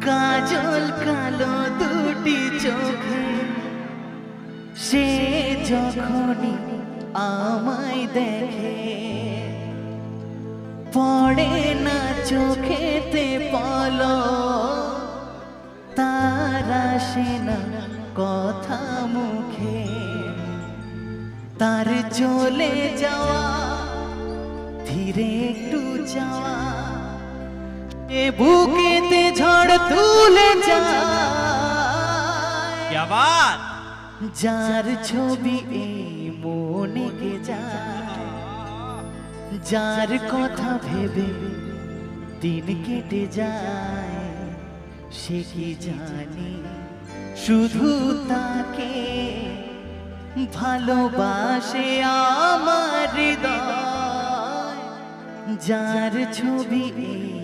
কাজল কালো দুটি চোখে সে যখনই আমায় দেখে পড়ে না চোখেতে পলক তার আসে না কথা মুখে তার চলে যাওয়া ধীরে একটু যাওয়া এ বুকেতে ঝড় তুলে যায় क्या बात যার ছবি এই মনে গে যায় যার কথা ভেবে দিন কেটে যায় সে কি জানি শুধু তাকে ভালোবাসে আমার হৃদয় যার ছবি এই